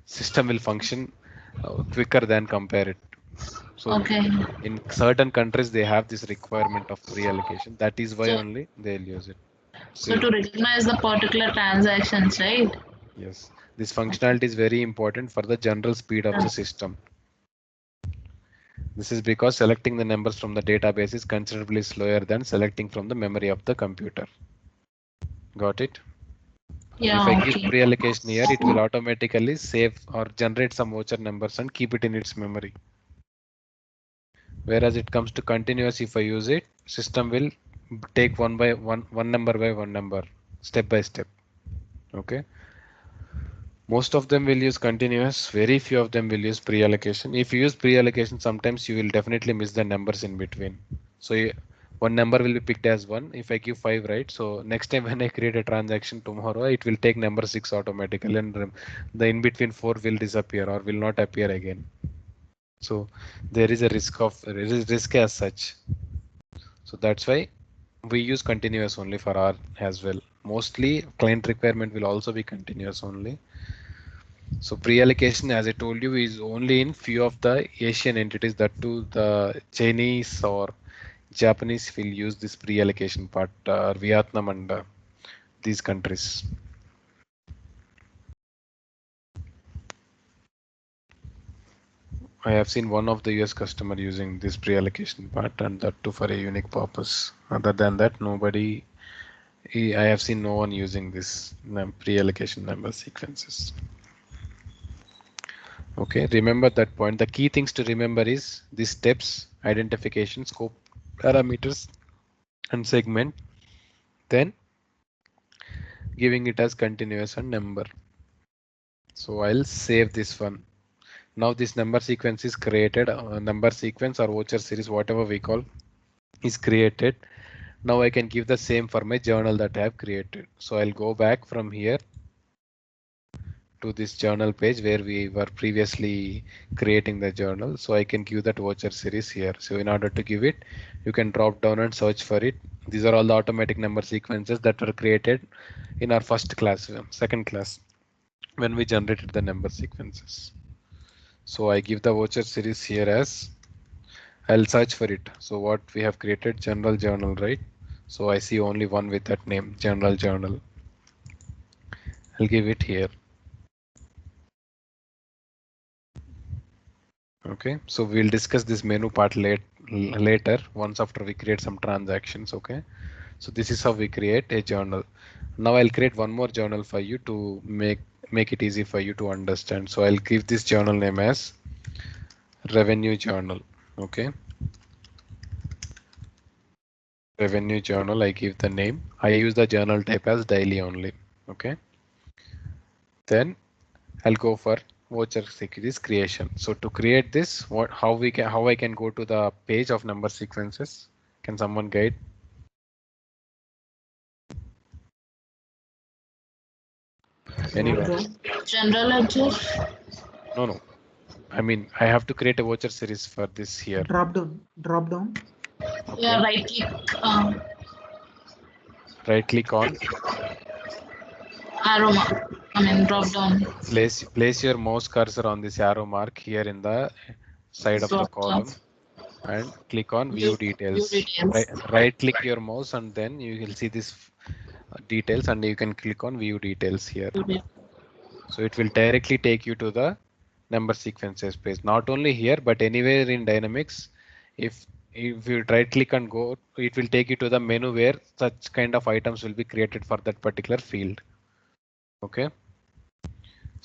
system will function quicker than compare it. So Okay. in certain countries, they have this requirement of pre-allocation. That is why So, only they'll use it. so to recognize the particular transactions, right? Yes, this functionality is very important for the general speed of the system. This is because selecting the numbers from the database is considerably slower than selecting from the memory of the computer. Got it? Yeah, if I okay. give pre-allocation here, it will automatically save or generate some voucher numbers and keep it in its memory. Whereas it comes to continuous, if I use it, system will take one number by one number, step by step. Okay. Most of them will use continuous. Very few of them will use pre-allocation. If you use pre-allocation, sometimes you will definitely miss the numbers in between. So one number will be picked as 1. If I give 5, right? So next time when I create a transaction tomorrow, it will take number 6 automatically, and the in between 4 will disappear or will not appear again. So there is a risk as such. So that's why we use continuous only for R as well. Mostly client requirement will also be continuous only. So pre-allocation, as I told you, is only in few of the Asian entities. That too, the Chinese or Japanese will use this pre-allocation part, Vietnam and these countries. I have seen one of the US customer using this pre-allocation part, and that too for a unique purpose. Other than that, nobody. I have seen no one using this pre-allocation number sequences. Okay, remember that point. The key things to remember is these steps: identification, scope, parameters, and segment. Then giving it as continuous and number. So I'll save this one. Now this number sequence is created, number sequence or voucher series, whatever we call, is created. Now I can give the same for my journal that I have created. So I'll go back from here to this journal page where we were previously creating the journal. So I can give that voucher series here. So in order to give it, you can drop down and search for it. These are all the automatic number sequences that were created in our first class, second class, when we generated the number sequences. So I give the voucher series here as, I'll search for it. So what we have created, general journal, right? So I see only one with that name, general journal. I'll give it here. Okay, so we'll discuss this menu part later once after we create some transactions. Okay, so this is how we create a journal. Now I'll create one more journal for you to make it easy for you to understand. So I'll give this journal name as revenue journal. Okay, revenue journal. I give the name. I use the journal type as daily only. Okay, then I'll go for voucher securities creation. So to create this, how I can go to the page of number sequences? Can someone guide? Anyone? General ledger. No. I mean, I have to create a voucher series for this here. Drop down. Okay. Yeah, right click. Right click on. Arrow mark. Drop down. Place your mouse cursor on this arrow mark here in the side of the column and click on view details. Right click your mouse and then you will see this details and you can click on view details here. So it will directly take you to the number sequences page. Not only here, but anywhere in Dynamics. If you right click and go, it will take you to the menu where such kind of items will be created for that particular field. Okay.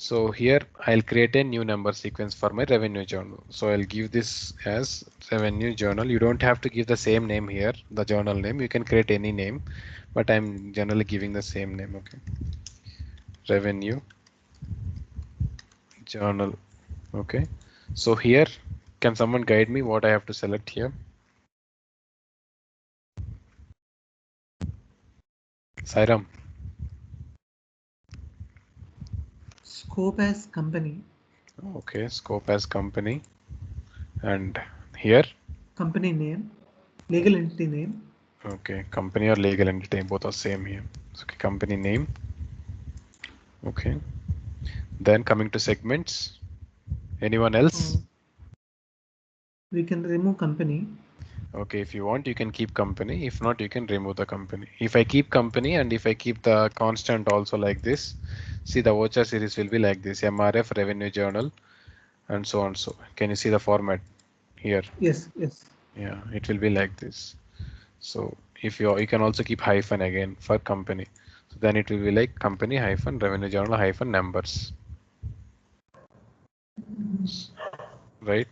So here I'll create a new number sequence for my revenue journal. So I'll give this as revenue journal. You don't have to give the same name here, the journal name. You can create any name, but I'm generally giving the same name. Okay. Revenue journal. Okay. So here, can someone guide me what I have to select here? Sairam. Scope as company. Okay, scope as company. And here? Company name, legal entity name. Okay, company or legal entity, both are same here. Okay, company name. Okay. Then coming to segments. Anyone else? We can remove company. Okay, if you want, you can keep company. If not, you can remove the company. If I keep company and if I keep the constant also like this, see the voucher series will be like this, MRF, revenue journal, and so on. So can you see the format here? Yes. Yeah, it will be like this. So if you can also keep hyphen again for company. So then it will be like company hyphen revenue journal hyphen numbers. Right?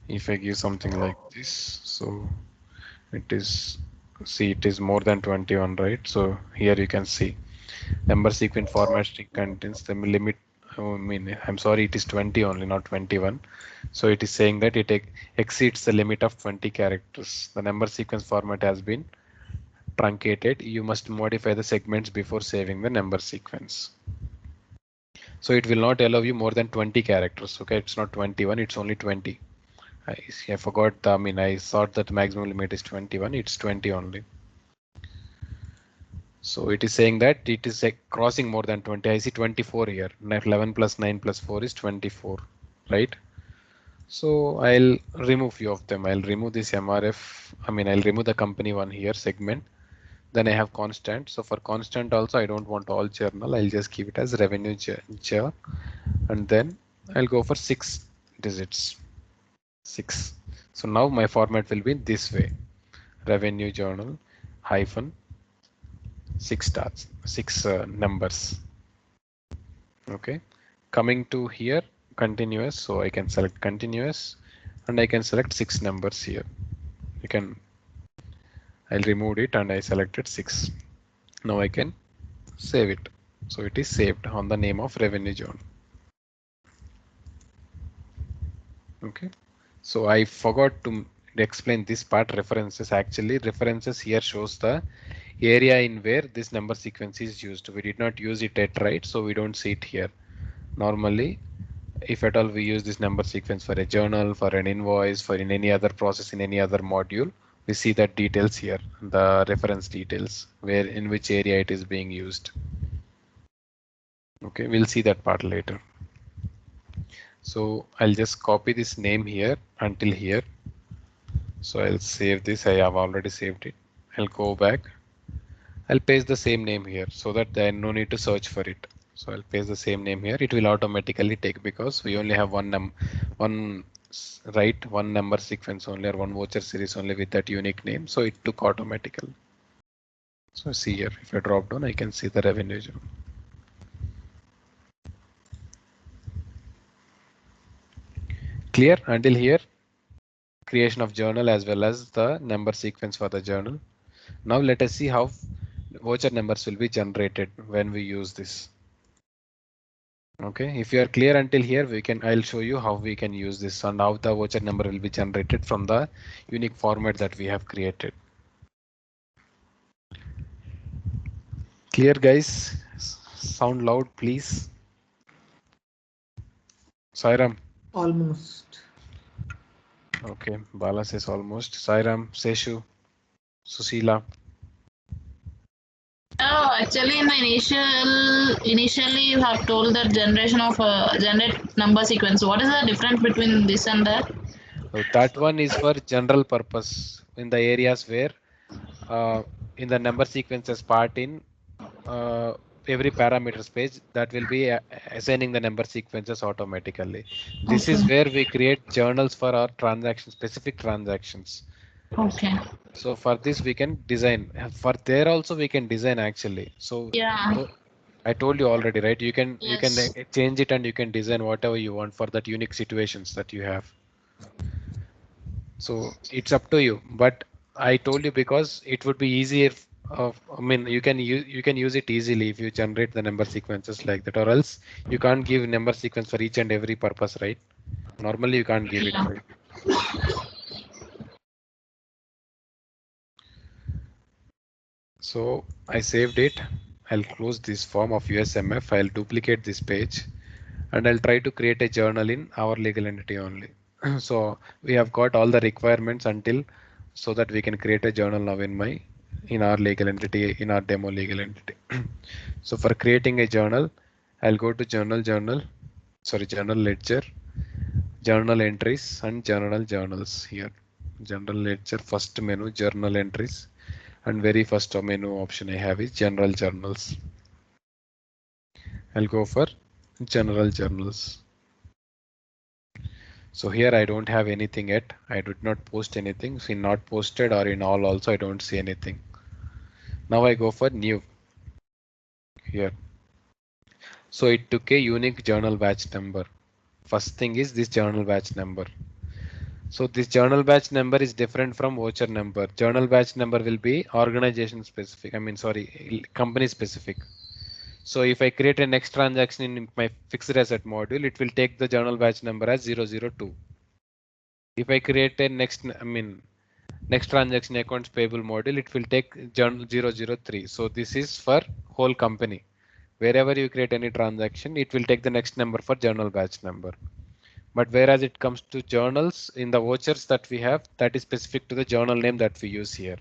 If I give something like this, so it is, see, it is more than 21, right? So here you can see number sequence format string contains the limit. I'm sorry, it is 20 only, not 21. So it is saying that it exceeds the limit of 20 characters. The number sequence format has been truncated. You must modify the segments before saving the number sequence. So it will not allow you more than 20 characters. Okay, it's not 21, it's only 20. I forgot. I thought that maximum limit is 21. It's 20 only. So it is saying that it is crossing more than 20. I see 24 here. 11 plus 9 plus 4 is 24, right? So I'll remove few of them. I'll remove this MRF. I'll remove the company one here segment. Then I have constant. So for constant also, I don't want all journal. I'll just keep it as revenue journal. And then I'll go for 6 digits. 6. So now my format will be this way. Revenue journal hyphen 6 stars, 6 numbers. Okay. Coming to here, continuous. So I can select continuous and I can select 6 numbers here. I'll remove it and I selected 6. Now I can save it. So it is saved on the name of revenue journal. Okay. So I forgot to explain this part, references. Actually, references here shows the area in where this number sequence is used. We did not use it at right, so we don't see it here. Normally, if at all we use this number sequence for a journal, for an invoice, for in any other process, in any other module, we see that details here, the reference details, where in which area it is being used. Okay, we'll see that part later. So I'll just copy this name here until here. So I'll save this. I have already saved it. I'll go back. I'll paste the same name here so that there no need to search for it. So I'll paste the same name here. It will automatically take because we only have one write one number sequence only or one voucher series only with that unique name. So it took automatically. So see here, if I drop down, I can see the revenue. Clear until here? Creation of journal as well as the number sequence for the journal. Now let us see how voucher numbers will be generated when we use this. Okay, if you are clear until here, I'll show you how we can use this and how the voucher number will be generated from the unique format that we have created. Clear, guys? Sound loud, please. Sairam. Almost. Okay, Bala says almost. Sairam, Seshu, Susila. Oh, actually, in the initially you have told that generation of generate number sequence. What is the difference between this and that? So that one is for general purpose in the areas where in the number sequences part in every parameters page that will be assigning the number sequences automatically. This is where we create journals for our transaction, specific transactions. Okay. So for this we can design. For there also we can design actually. So yeah, I told you already, right? You can yes. change it and you can design whatever you want for that unique situations that you have. So it's up to you. But I told you because it would be easier. I mean, you can use it easily if you generate the number sequences like that, or else you can't give number sequence for each and every purpose, right? Normally you can't give it, right? So I saved it. I'll close this form of USMF. I'll duplicate this page and I'll try to create a journal in our legal entity only. So we have got all the requirements until so that we can create a journal now in our legal entity, in our demo legal entity. So for creating a journal, I'll go to journal ledger, journal entries and journals here. Journal ledger, first menu, journal entries, and very first menu option I have is general journals. I'll go for general journals. So here I don't have anything yet. I did not post anything. So in not posted or in all also I don't see anything. Now I go for new here. So it took a unique journal batch number. First thing is this journal batch number. So this journal batch number is different from voucher number. Journal batch number will be organization specific. Company specific. So if I create a next transaction in my fixed asset module, it will take the journal batch number as 002. If I create a next transaction accounts payable module, it will take journal 003. So this is for whole company. Wherever you create any transaction, it will take the next number for journal batch number. But whereas it comes to journals in the vouchers that we have, that is specific to the journal name that we use here.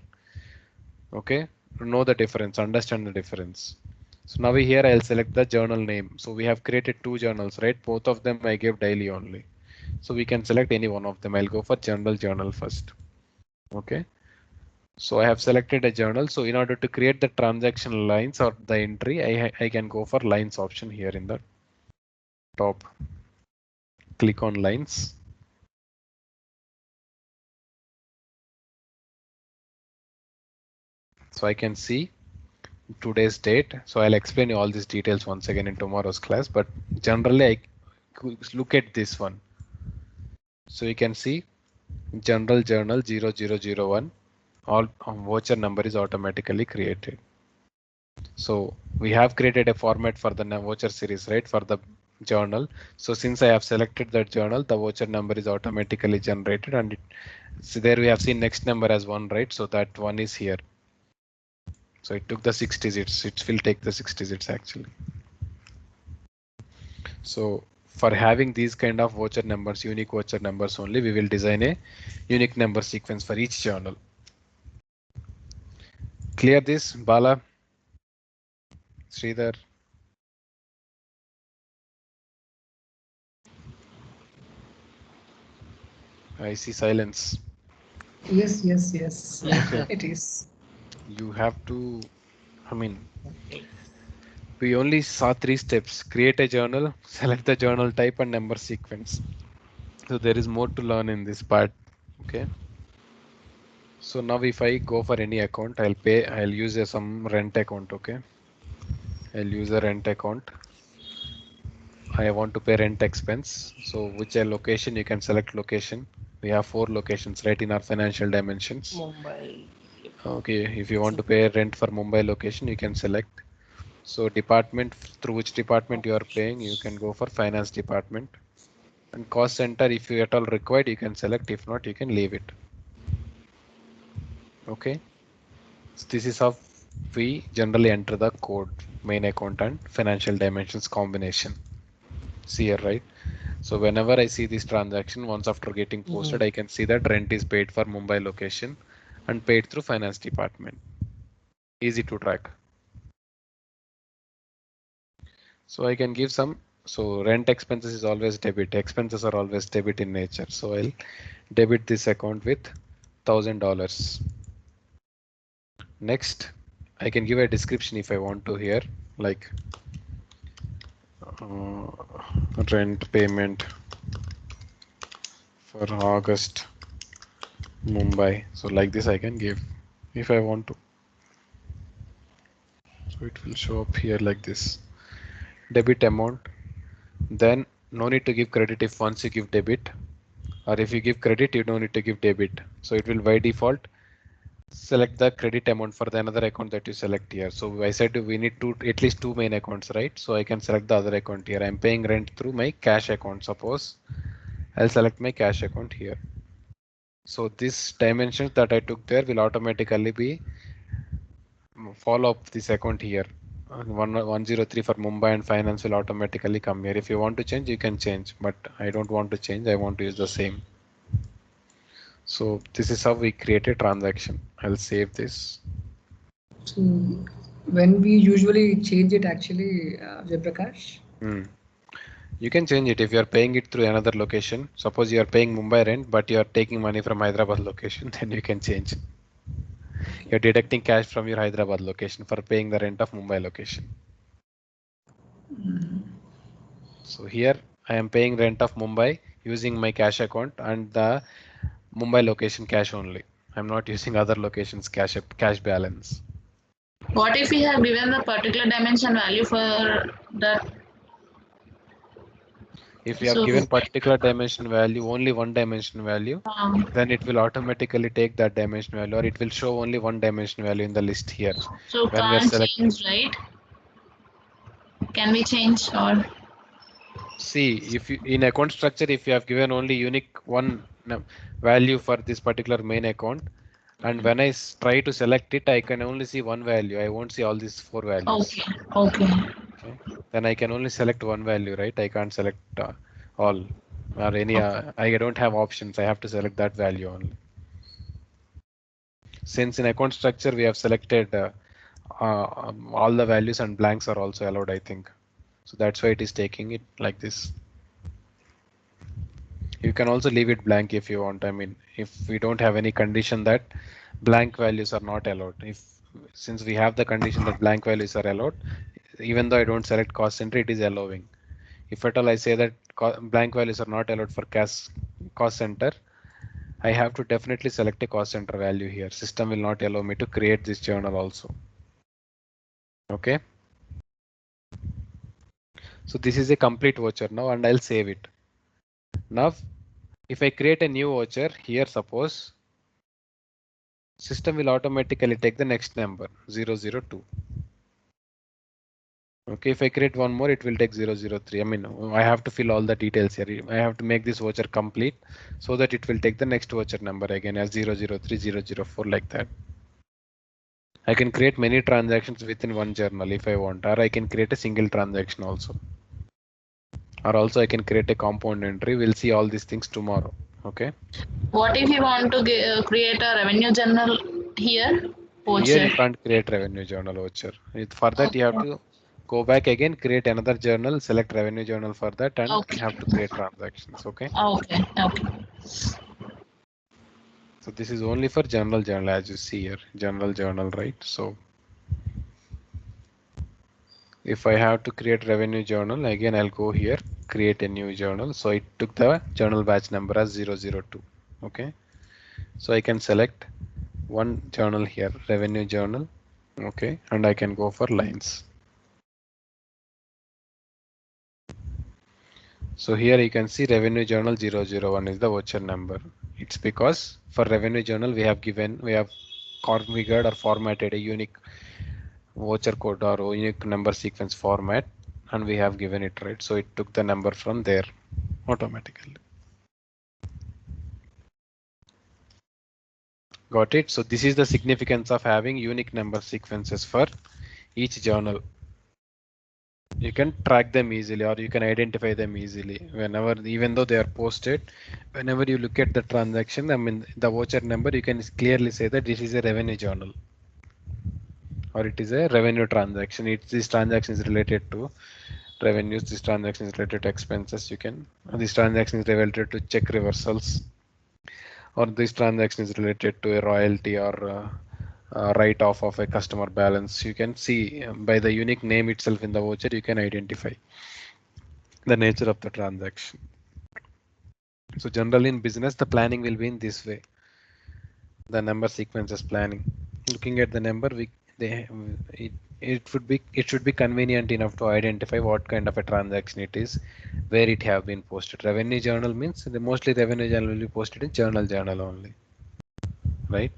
Okay, to know the difference, understand the difference. So now here I'll select the journal name. So we have created two journals, right? Both of them I give daily only. So we can select any one of them. I'll go for general journal first. Okay. So I have selected a journal. So in order to create the transaction lines or the entry, I can go for lines option here in the top. Click on lines. So I can see today's date. So I'll explain you all these details once again in tomorrow's class, but generally I look at this one. So you can see general journal 0001, all voucher number is automatically created. So we have created a format for the voucher series, right, for the journal. So since I have selected that journal, the voucher number is automatically generated, and so there we have seen next number as 1, right? So that one is here. So it took the 6 digits. It will take the 6 digits actually. So for having these kind of voucher numbers, unique voucher numbers only, we will design a unique number sequence for each journal. Clear this, Bala, Sridhar? I see silence. Yes. Okay. It is. You have to, we only saw 3 steps: create a journal, select the journal type and number sequence. So there is more to learn in this part. Okay. So now if I go for any account, I'll use some rent account. Okay. I'll use a rent account. I want to pay rent expense. So which location, you can select location. We have 4 locations right in our financial dimensions. Mumbai. Okay. If you want to pay rent for Mumbai location, you can select. So department, through which department you are paying, you can go for finance department. And cost center, if you at all required, you can select. If not, you can leave it. Okay. So this is how we generally enter the code, main account and financial dimensions combination. See here, right? So whenever I see this transaction, once after getting posted, I can see that rent is paid for Mumbai location and paid through finance department. Easy to track. So I can give some, so rent expenses is always debit. Expenses are always debit in nature. So I'll debit this account with $1,000. Next, I can give a description if I want to here, like rent payment for August Mumbai. So like this I can give if I want to. So it will show up here like this. Debit amount. Then no need to give credit if once you give debit, or if you give credit you don't need to give debit. So it will by default select the credit amount for the another account that you select here. So I said we need at least 2 main accounts, right? So I can select the other account here. I'm paying rent through my cash account. Suppose I'll select my cash account here. So this dimensions that I took there will automatically be follow up this account here. 103 for Mumbai and finance will automatically come here. If you want to change, you can change, but I don't want to change. I want to use the same. So this is how we create a transaction. I'll save this. So when we usually change it actually, Jayaprakash? You can change it if you are paying it through another location. Suppose you are paying Mumbai rent, but you are taking money from Hyderabad location, then you can change. You're deducting cash from your Hyderabad location for paying the rent of Mumbai location. So here I am paying rent of Mumbai using my cash account and the Mumbai location cash only. I'm not using other locations cash balance. What if we have given the particular dimension value for that? If you have given particular dimension value, only one dimension value, then it will automatically take that dimension value, or it will show only one dimension value in the list here. So when can't change, right? Can we change or? See, if you in account structure, if you have given only unique one value for this particular main account, and when I try to select it, I can only see one value. I won't see all these 4 values. Okay. Then I can only select one value, right? I can't select all or any. I don't have options. I have to select that value only. Since in account structure we have selected all the values and blanks are also allowed, I think. So that's why it is taking it like this. You can also leave it blank if you want. I mean, if we don't have any condition that blank values are not allowed. Since we have the condition that blank values are allowed, even though I don't select cost center, it is allowing. If at all I say that blank values are not allowed for cost center, I have to definitely select a cost center value here. System will not allow me to create this journal also. Okay. So this is a complete voucher now, and I'll save it. Now, if I create a new voucher here, suppose system will automatically take the next number 002. Okay, if I create one more, it will take 003. I mean, I have to fill all the details here. I have to make this voucher complete so that it will take the next voucher number again as 003, 004 like that. I can create many transactions within one journal if I want, or I can create a single transaction also. Or also I can create a compound entry. We'll see all these things tomorrow. Okay. What if you want to create a revenue journal here? Voucher. Here you can't create revenue journal voucher. For that you have to go back again, create another journal, select revenue journal for that, and you have to create transactions. Okay. Okay. So this is only for general journal, as you see here, general journal, right? So if I have to create revenue journal, again I'll go here, create a new journal. So it took the journal batch number as 002. Okay, so I can select one journal here, revenue journal. Okay, and I can go for lines. So here you can see revenue journal 001 is the voucher number. It's because for revenue journal we have configured or formatted a unique voucher code or unique number sequence format, and we have given it, right. So it took the number from there automatically. Got it? So this is the significance of having unique number sequences for each journal. You can track them easily, or you can identify them easily whenever, even though they are posted. Whenever you look at the transaction, I mean the voucher number, you can clearly say that this is a revenue journal or it is a revenue transaction. This transaction is related to revenues, this transaction is related to expenses. You can, this transaction is related to check reversals, or this transaction is related to a royalty or write off of a customer balance. You can see by the unique name itself in the voucher, you can identify the nature of the transaction. So generally in business, the planning will be in this way. The number sequences planning. Looking at the number, it should be convenient enough to identify what kind of a transaction it is, where it have been posted. Revenue journal means mostly revenue journal will be posted in journal only, right?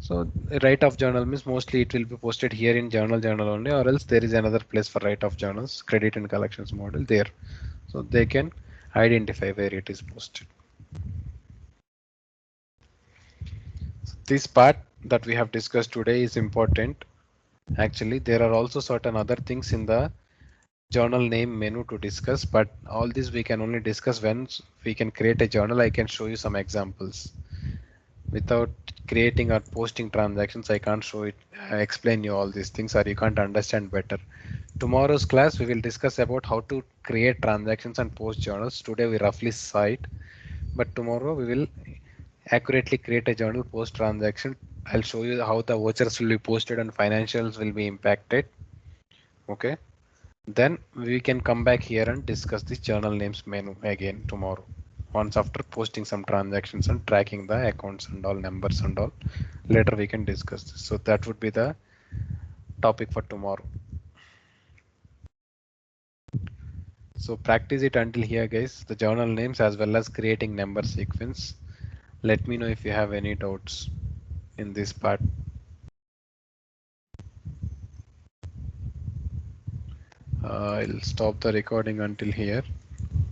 So write-off journal means mostly it will be posted here in journal only, or else there is another place for write-off journals, credit and collections model there. So they can identify where it is posted. So this part that we have discussed today is important. Actually, there are also certain other things in the journal name menu to discuss, but all this we can only discuss when we can create a journal. I can show you some examples. Without creating or posting transactions, I can't show it, explain you all these things, or you can't understand better. Tomorrow's class, we will discuss about how to create transactions and post journals. Today we roughly saw it, but tomorrow we will accurately create a journal post transaction. I'll show you how the vouchers will be posted and financials will be impacted. Okay. Then we can come back here and discuss the journal names menu again tomorrow. Once after posting some transactions and tracking the accounts and all numbers and all, later we can discuss this. So that would be the topic for tomorrow. So practice it until here, guys, the journal names as well as creating number sequence. Let me know if you have any doubts in this part. I'll stop the recording until here.